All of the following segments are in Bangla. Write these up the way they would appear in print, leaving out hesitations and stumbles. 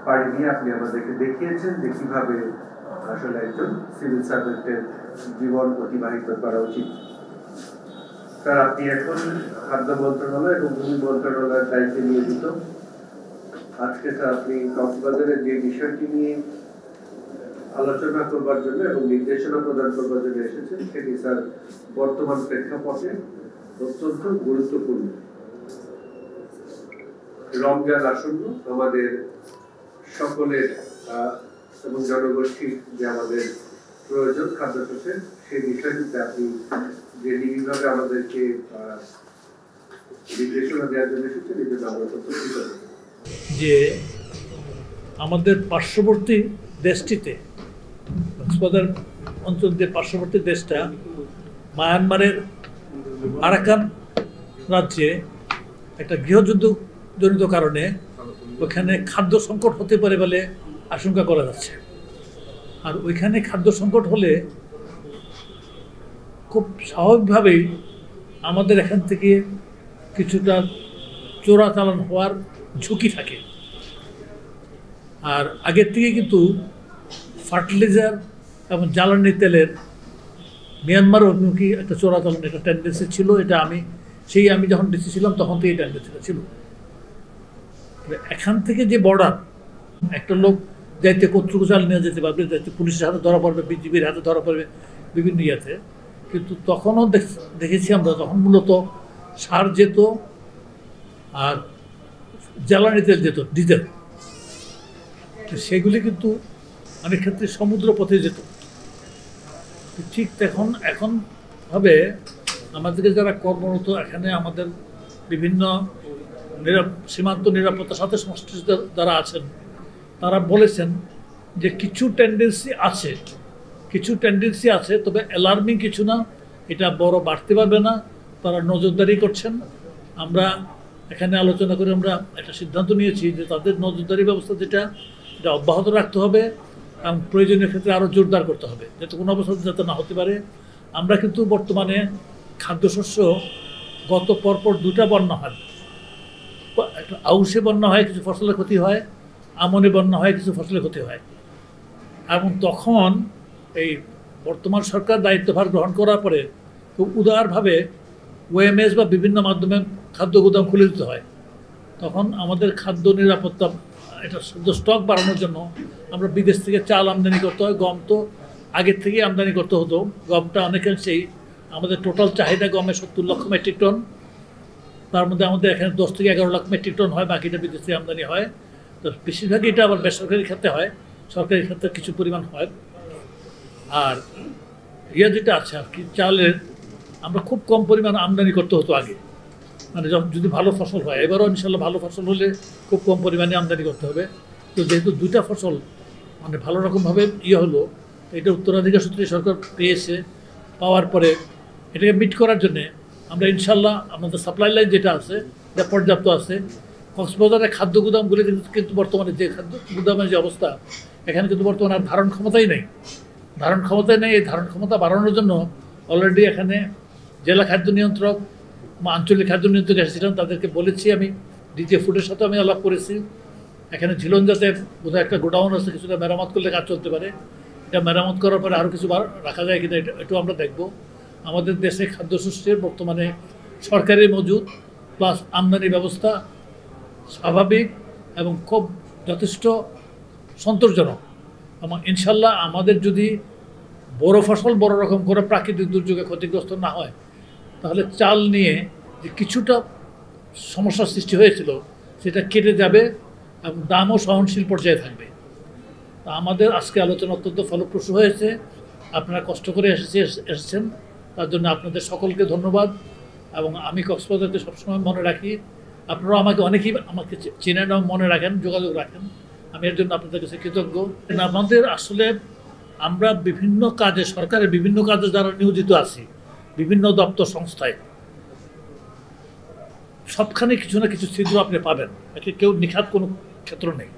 পাড়ি নিয়ে আপনি আমাদেরকে দেখিয়েছেন যে কিভাবে আসলে একজন সিভিল সার্ভেন্টের জীবন অতিবাহিত করা উচিত। স্যার, আপনি এখন খাদ্য মন্ত্রণালয় এবং ভূমি মন্ত্রণালয়ের দায়িত্বে নিয়োজিত। আজকে স্যার আপনি কক্সবাজারের যে বিষয়টি নিয়ে আলোচনা করবার জন্য এবং নির্দেশনা প্রদান করবার জন্য এসেছেন সেটি স্যার বর্তমান প্রেক্ষাপটে অত্যন্ত গুরুত্বপূর্ণ। রমজান আসন্ন, আমাদের সকলের এবং জনগোষ্ঠীর যে আমাদের প্রয়োজন খাদ্যশস্যের, সেই বিষয়টিতে আপনি যে নিবিড়ভাবে আমাদেরকে নির্দেশনা দেওয়ার জন্য এসেছেন, এই জন্য আমরা অত্যন্ত কৃতজ্ঞ। যে আমাদের পার্শ্ববর্তী দেশটিতে, কক্সবাজার অঞ্চল যে পার্শ্ববর্তী দেশটা, মায়ানমারের আরাকান রাজ্যে একটা গৃহযুদ্ধ জনিত কারণে ওখানে খাদ্য সংকট হতে পারে বলে আশঙ্কা করা যাচ্ছে। আর ওইখানে খাদ্য সংকট হলে খুব স্বাভাবিকভাবেই আমাদের এখান থেকে কিছুটা চোরাচালান হওয়ার ঝুঁকি থাকে। আর আগের থেকে কিন্তু ফার্টিলাইজার এবং জ্বালানি তেলের মিয়ানমার অভিমুখী একটা চোরাচালান একটা টেন্ডেন্সি ছিল। এটা আমি যখন ডিসি ছিলাম তখন থেকে এই টেন্ডেন্সিটা ছিল। এখান থেকে যে বর্ডার, একটা লোক যাইতে কর্তৃক চাল নিয়ে যেতে পারবে, যাইতে পুলিশের হাতে ধরা পড়বে, বিজিবির হাতে ধরা পড়বে, বিভিন্ন ইয়েতে। কিন্তু তখনও দেখেছি আমরা, তখন মূলত সার যেত আর জ্বালানি তেল যেত, ডিজেল, সেগুলি কিন্তু অনেক ক্ষেত্রে সমুদ্র পথে যেত। ঠিক এখন ভাবে আমাদেরকে যারা কর্মরত এখানে আমাদের বিভিন্ন সীমান্ত নিরাপত্তার সাথে সংশ্লিষ্ট যারা আছেন, তারা বলেছেন যে কিছু টেন্ডেন্সি আছে, তবে অ্যালার্মিং কিছু না, এটা বড় বাড়তে পারবে না, তারা নজরদারি করছেন। আমরা এখানে আলোচনা করে আমরা একটা সিদ্ধান্ত নিয়েছি যে তাদের নজরদারি ব্যবস্থা এটা অব্যাহত রাখতে হবে এবং প্রয়োজনীয় ক্ষেত্রে আরও জোরদার করতে হবে, যাতে কোনো অবস্থাতে যাতে না হতে পারে। আমরা কিন্তু বর্তমানে খাদ্যশস্য গত পরপর দুটা বন্যা হয়, একটা আউশে বন্যা হয়, কিছু ফসলের ক্ষতি হয়, আমনে বন্যা হয়, কিছু ফসলের ক্ষতি হয়। এবং তখন এই বর্তমান সরকার দায়িত্বভার গ্রহণ করার পরে খুব উদারভাবে ওএমএস বা বিভিন্ন মাধ্যমে খাদ্য গুদাম খুলে দিতে হয়। তখন আমাদের খাদ্য নিরাপত্তা, এটা শুধু স্টক বাড়ানোর জন্য আমরা বিদেশ থেকে চাল আমদানি করতে হয়। গম তো আগের থেকেই আমদানি করতে হতো, গমটা অনেকাংশেই আমাদের টোটাল চাহিদা গমে 70 লক্ষ মেট্রিক টন, তার মধ্যে আমাদের এখানে 10 থেকে 11 লাখ মেট্রিক টন হয়, বাকিটা বিদেশ থেকে আমদানি হয়। তো বেশিরভাগই এটা আবার বেসরকারি ক্ষেত্রে হয়, সরকারি ক্ষেত্রে কিছু পরিমাণ হয়। আর যেটা আছে আর কি, চালের আমরা খুব কম পরিমাণ আমদানি করতে হতো আগে, মানে যদি ভালো ফসল হয়। এবারও ইনশাল্লাহ ভালো ফসল হলে খুব কম পরিমাণে আমদানি করতে হবে। তো যেহেতু দুইটা ফসল মানে ভালো রকমভাবে হলো, এটা উত্তরাধিকার সূত্রে সরকার পেয়েছে, পাওয়ার পরে এটাকে মিট করার জন্যে আমরা ইনশাল্লাহ আমাদের সাপ্লাই লাইন যেটা আছে এটা পর্যাপ্ত আছে। কক্সবাজারের খাদ্য গুদামগুলি কিন্তু বর্তমানে যে খাদ্য গুদামের যে অবস্থা, এখানে কিন্তু বর্তমানে আর ধারণ ক্ষমতাই নেই। এই ধারণ ক্ষমতা বাড়ানোর জন্য অলরেডি এখানে জেলা খাদ্য নিয়ন্ত্রক, আঞ্চলিক খাদ্য নিয়ন্ত্রক এসেছিলেন, তাদেরকে বলেছি। আমি ডিজে ফুডের সাথে আমি আলাপ করেছি। এখানে ঝিলনজাতে বোধহয় একটা গোডাউন আছে, কিছুটা মেরামত করলে কাজ চলতে পারে। এটা মেরামত করার পরে আরও কিছু রাখা যায় কিনা এটাও আমরা দেখব। আমাদের দেশে খাদ্যশস্যের বর্তমানে সরকারি মজুদ প্লাস আমদানি ব্যবস্থা স্বাভাবিক এবং খুব যথেষ্ট সন্তোষজনক। এবং ইনশাল্লাহ আমাদের যদি বড় ফসল বড় রকম করে প্রাকৃতিক দুর্যোগে ক্ষতিগ্রস্ত না হয়, তাহলে চাল নিয়ে যে কিছুটা সমস্যার সৃষ্টি হয়েছিল সেটা কেটে যাবে এবং দামও সহনশীল পর্যায়ে থাকবে। তা আমাদের আজকে আলোচনা অত্যন্ত ফলপ্রসূ হয়েছে। আপনারা কষ্ট করে এসেছেন, তার জন্য আপনাদের সকলকে ধন্যবাদ। এবং আমি কক্সবাজারকে সবসময় মনে রাখি, আপনারাও অনেকেই আমাকে চেনেন এবং মনে রাখেন, যোগাযোগ রাখেন। আমি এর জন্য আপনাদের কাছে কৃতজ্ঞ। আমাদের আসলে আমরা বিভিন্ন কাজে, সরকারের বিভিন্ন কাজে যারা নিয়োজিত আছি, বিভিন্ন দপ্তর সংস্থায়, সবখানে কিছু না কিছু ছিদ্র আপনি পাবেন, কেউ নিখাত কোনো ক্ষেত্র নেই।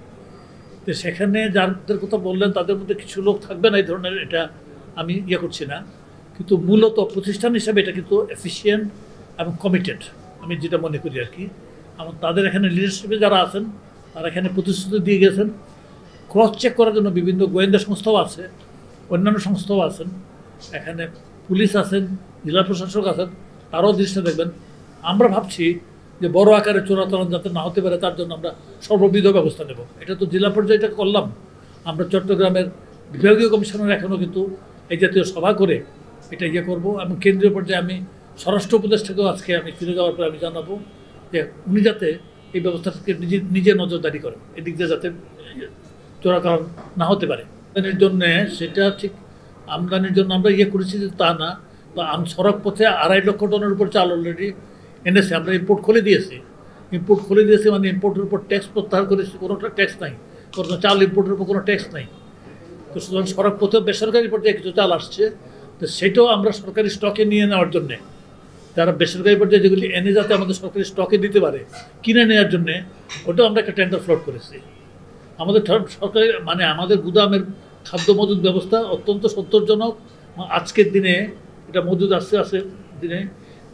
তো তো সেখানে যাদের কথা বললেন তাদের মধ্যে কিছু লোক থাকবে না এই ধরনের, এটা আমি করছি না, কিন্তু মূলত প্রতিষ্ঠান হিসাবে এটা কিন্তু এফিশিয়েন্ট এবং কমিটেড আমি যেটা মনে করি আর কি। এবং তাদের এখানে লিডারশিপে যারা আছেন তারা এখানে প্রতিশ্রুতি দিয়ে গেছেন। ক্রস চেক করার জন্য বিভিন্ন গোয়েন্দা সংস্থাও আছে, অন্যান্য সংস্থাও আছেন, এখানে পুলিশ আছেন, জেলা প্রশাসক আছেন, তারাও দৃষ্টি দেখবেন। আমরা ভাবছি যে বড় আকারে চোরাচালান যাতে না হতে পারে তার জন্য আমরা সর্ববিধ ব্যবস্থা নেব। এটা তো জেলা পর্যায়ে এটা করলাম, আমরা চট্টগ্রামের বিভাগীয় কমিশনার এখনও কিন্তু এই জাতীয় সভা করে এটা করব। এবং কেন্দ্রীয় পর্যায়ে আমি স্বরাষ্ট্র উপদেষ্টাকেও আজকে আমি ফিরে যাওয়ার পরে আমি জানাবো যে উনি যাতে এই ব্যবস্থাটাকে নিজে নজরদারি করেন, এদিক দিয়ে যাতে চোরাচালান না হতে পারে। আমদানির জন্য সেটা ঠিক আমদানির জন্য আমরা করেছি যে তা না, তো সড়ক পথে 2.5 লক্ষ টনের উপর চাল অলরেডি এনেছে, আমরা ইম্পোর্ট খুলে দিয়েছি। মানে ইম্পোর্টের উপর ট্যাক্স প্রত্যাহার করেছি, কোনোটা ট্যাক্স নাই, কোনো চাল ইম্পোর্টের উপর কোনো ট্যাক্স নাই। তো সুতরাং সড়ক পথেও বেসরকারি পর্যায়ে কিছু চাল আসছে, তো সেটাও আমরা সরকারি স্টকে নিয়ে নেওয়ার জন্যে, যারা বেসরকারি পর্যায়ে যেগুলি এনে যাতে আমাদের সরকারি স্টকে দিতে পারে কিনে নেওয়ার জন্যে, ওটাও আমরা একটা টেন্ডার ফ্লোট করেছি। আমাদের সরকারি মানে আমাদের গুদামের খাদ্য মজুদ ব্যবস্থা অত্যন্ত সন্তোষজনক। আজকের দিনে এটা মজুদ আসছে দিনে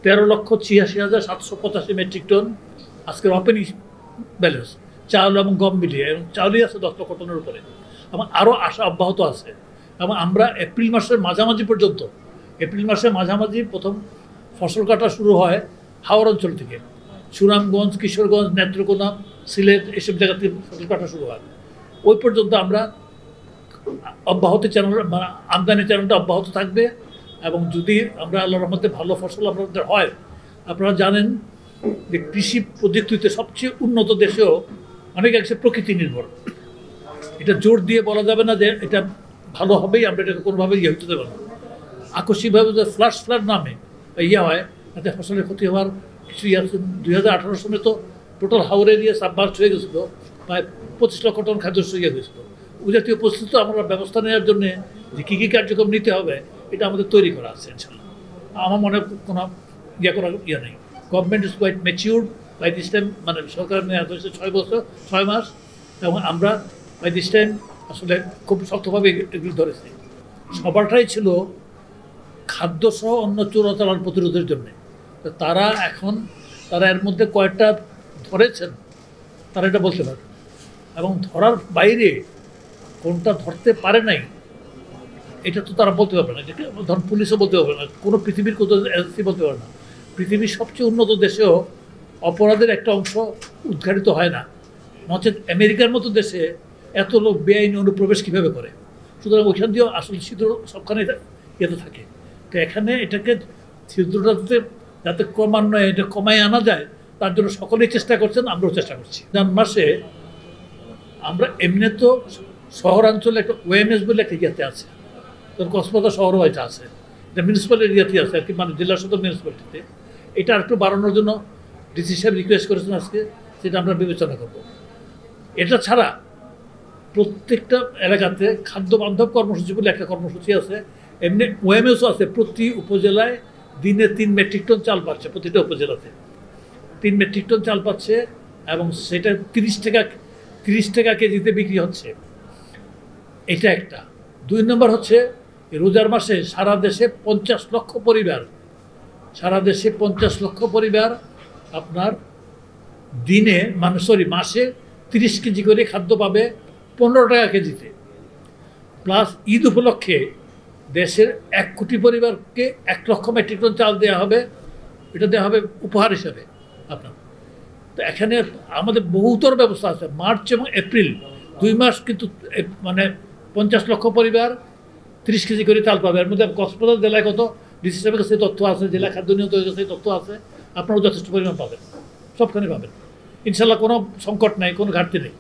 13,86,785 মেট্রিক টন আজকের ওপেনিং ব্যালেন্স, চাউল এবং গম মিলিয়ে, এবং চাউলই আছে 10 লক্ষ টনের উপরে, এবং আরও আশা অব্যাহত আছে। এবং আমরা এপ্রিল মাসের মাঝামাঝি পর্যন্ত, প্রথম ফসল কাটা শুরু হয় হাওড় অঞ্চল থেকে, সুনামগঞ্জ, কিশোরগঞ্জ, নেত্রকোনা, সিলেট এসব জায়গা থেকে ফসল কাটা শুরু হয়। ওই পর্যন্ত আমরা অব্যাহত মানে আমদানি চ্যানেলটা অব্যাহত থাকবে। এবং যদি আমরা আল্লাহর রহমতে ভালো ফসল আপনাদের হয়, আপনারা জানেন যে কৃষি প্রযুক্তিতে সবচেয়ে উন্নত দেশেও অনেক অংশে প্রকৃতি নির্ভর। এটা জোর দিয়ে বলা যাবে না যে এটা ভালো হবেই, আমরা এটাকে কোনোভাবেই হইতে দেবো না। আকস্মিকভাবে যে ফ্লাড নামে হয়, তাতে ফসলের ক্ষতি হওয়ার কিছু আছে। 2018 সালে তো টোটাল হাওড় এরিয়া সাবমার্জ হয়ে গেছিলো, প্রায় 25 লক্ষ টন খাদ্যশস্য হয়েছিল। ওই জাতীয় পরিস্থিতি আমরা ব্যবস্থা নেওয়ার জন্য যে কী কার্যক্রম নিতে হবে এটা আমাদের তৈরি করা আছে ইনশাল্লাহ। আমার মনে কোনো করার নেই। Government is quite matured by this time, মানে সরকার নেওয়া হয়েছে 6 মাস, এবং আমরা বাই দিস টাইম আসলে খুব শক্তভাবে এগুলি ধরেছি। সবারটাই ছিল খাদ্যসহ অন্য চোরাচালান প্রতিরোধের জন্যে। তো তারা এর মধ্যে কয়েকটা ধরেছেন, তারা এটা বলতে পারে, এবং ধরার বাইরে কোনটা ধরতে পারে নাই এটা তো তারা বলতে পারবে না। এটাকে ধর পুলিশও বলতে পারবে না, কোনো পৃথিবীর কোথাও এজেন্সি বলতে পারবে না। পৃথিবীর সবচেয়ে উন্নত দেশেও অপরাধের একটা অংশ উদ্ঘাটিত হয় না, নচেত আমেরিকার মতো দেশে এত লোক বেআইনি অনুপ্রবেশ কীভাবে করে। সুতরাং ওইখান দিয়েও আসলে ছিদ্র সবখানে ইয়েতে থাকে। তো এখানে এটাকে ছিদ্রটাতে যাতে ক্রমান্বয়ে এটা কমায় আনা যায় তার জন্য সকলেই চেষ্টা করছেন, আমরাও চেষ্টা করছি। রমজান মাসে আমরা এমনি তো শহরাঞ্চলে একটা ওএমএস বলে একটা ইয়েতে আছে, তোর কক্সবাজার শহরও এটা আছে, এটা মিউনিসিপ্যাল এরিয়াতে আছে আর কি, মানে জেলা সদর মিউনিসিপ্যালিটিতে। এটা একটু বাড়ানোর জন্য ডিসি সাহেব রিকোয়েস্ট করেছেন আজকে, সেটা আমরা বিবেচনা করব। এটা ছাড়া প্রত্যেকটা এলাকাতে খাদ্য বান্ধব কর্মসূচি বলে একটা কর্মসূচি আছে, এমনি ওএমএসও আছে। প্রতি উপজেলায় দিনে 3 মেট্রিক টন চাল পাচ্ছে, প্রতিটা উপজেলাতে 3 মেট্রিক টন চাল পাচ্ছে, এবং সেটা 30 টাকা কেজিতে বিক্রি হচ্ছে। এটা একটা। 2 নম্বর হচ্ছে রোজার মাসে সারা দেশে 50 লক্ষ পরিবার আপনার দিনে মাসে 30 কেজি করে খাদ্য পাবে 15 টাকা কেজিতে। প্লাস ঈদ উপলক্ষে দেশের 1 কোটি পরিবারকে 1 লক্ষ মেট্রিক টন চাল দেওয়া হবে, এটা দেওয়া হবে উপহার হিসাবে আপনার। তো এখানে আমাদের বহুতর ব্যবস্থা আছে। মার্চ এবং এপ্রিল 2 মাস কিন্তু মানে 50 লক্ষ পরিবার 30 কেজি করে চাল পাবে। এর মধ্যে কক্সবাজার জেলায় কত ডিসি সাহেবের কাছে তথ্য আছে, জেলা খাদ্য নিয়ন্ত্রকের কাছে তথ্য আছে, আপনারাও যথেষ্ট পরিমাণ পাবেন, সবখানে পাবেন ইনশাল্লাহ। কোনো সংকট নাই, কোনো ঘাটতি নেই।